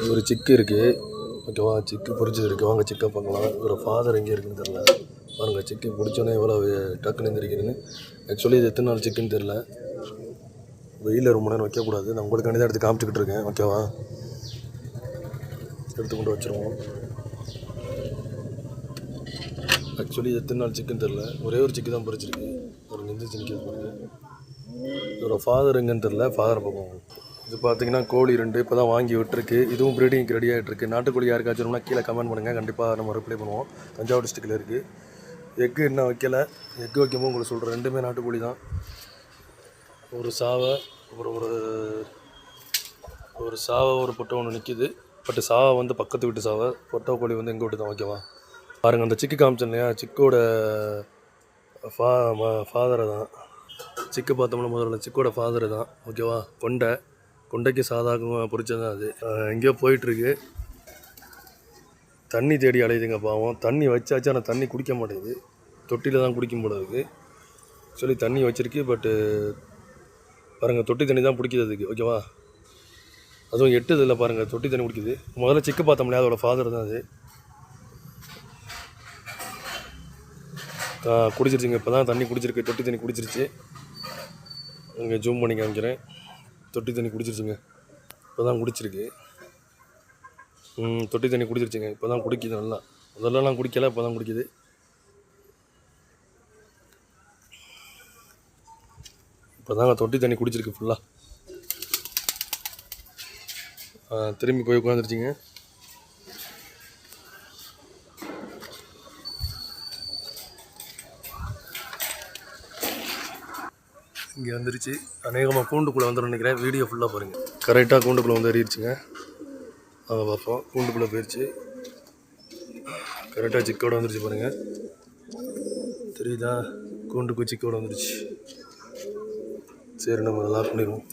ஒரு சிக்கு இருக்குது. ஓகேவா, சிக்கு பொரிச்சது இருக்குது. வாங்க சிக்கன் பார்க்கலாம். ஒரு ஃபாதர் எங்கே இருக்குன்னு தெரில. பாருங்கள், சிக்கு பிடிச்சோன்னே எவ்வளோ டக்குன்னு எந்திரிக்கிறதுன்னு. ஆக்சுவலி இது எத்தனை நாள் சிக்குன்னு தெரில. வெயிலில் ரொம்ப நேரம் வைக்கக்கூடாது. நான் உங்களுக்கு தான் எடுத்து காமிச்சிக்கிட்டு இருக்கேன். ஓகேவா, எடுத்து கொண்டு வச்சுருவோம். ஆக்சுவலி எத்தனை நாள் சிக்கன் தெரில. ஒரே ஒரு சிக்கு தான் பொரிச்சிருக்கு. ஒரு நெஞ்சு நிற்கிறது பாருங்கள். இதோட ஃபாதர் எங்கன்னு தெரில. ஃபாதரை பார்ப்போம். இது பார்த்தீங்கன்னா கோழி 2 இப்போ தான் வாங்கி விட்டுருக்கு. இதுவும் ப்ரீடிங்க்கு ரெடி ஆகிட்டுருக்கு. நாட்டுக்கோழி யாருக்காச்சும்னா கீழே கமெண்ட் பண்ணுங்கள். கண்டிப்பாக நம்ம ரிப்ளை பண்ணுவோம். தஞ்சாவூர் டிஸ்ட்ரிக்டில் இருக்குது. எக்கு இன்னும் வைக்கலை. எக்கு வைக்கும்போது உங்களுக்கு சொல்கிறேன். 2மே நாட்டுக்கோழி தான். ஒரு சாவை, அப்புறம் ஒரு சாவை, ஒரு பொட்டை ஒன்று நிற்கிது. பட் சாவை வந்து பக்கத்து வீட்டு சாவை, பொட்டை கோழி வந்து எங்கள் வீட்டு தான். ஓகேவா, பாருங்கள், அந்த சிக்கு காமிச்சேன் இல்லையா, சிக்கோட ஃபாதரை தான். சிக்கு பார்த்தோம்னா முதல்ல சிக்கோட ஃபாதரு தான். ஓகேவா, கொண்டைக்கு சாதாரணமாக பொரிச்சது தான் அது. எங்கேயோ போயிட்டுருக்கு. தண்ணி தேடி அலையுதுங்க பாவம். தண்ணி வச்சாச்சு, ஆனால் தண்ணி குடிக்க மாட்டேங்குது. தொட்டியில் தான் குடிக்கும் போல இருக்குது. சொல்லி தண்ணி வச்சுருக்கு. பட்டு பாருங்கள், தொட்டி தண்ணி தான் பிடிக்குது அதுக்கு. ஓகேவா, அதுவும் எட்டுதில்லை பாருங்கள், தொட்டி தண்ணி குடிக்குது. முதல்ல சிக்கு பார்த்தோம்லையா, அதோட ஃபாதர் தான் அது. குடிச்சிருச்சுங்க. இப்போ தான் தண்ணி குடிச்சிருக்கு. தொட்டி தண்ணி குடிச்சிருச்சு. இங்கே ஜூம் பண்ணி காமிக்கிறேன். தொட்டி தண்ணி குடிச்சிருச்சுங்க. இப்போ தான் குடிச்சிருக்கு. தொட்டி தண்ணி குடிச்சிருச்சுங்க. இப்போ தான் குடிக்குது நல்லா. முதல்லலாம் குடிக்கலை, இப்போ தான் குடிக்குது. இப்போ தாங்க தொட்டி தண்ணி குடிச்சிருக்கு ஃபுல்லாக. திரும்பி போய் உட்காந்துருச்சிங்க. இங்கே வந்துருச்சு. அநேகமாக கூண்டுக்குள்ளே வந்துடும் நினைக்கிறேன். வீடியோ ஃபுல்லாக பாருங்கள். கரெக்டாக கூண்டுக்குள்ளே வந்து ஏறிடுச்சுங்க. நாங்கள் பார்ப்போம். கூண்டுக்குள்ளே போயிடுச்சு. கரெக்டாக சிக்கோடு வந்துருச்சு பாருங்கள். தெரியுதா, கூண்டுக்கு சிக்கோடு வந்துருச்சு. சரி, நம்ம லாக் பண்ணிடுவோம்.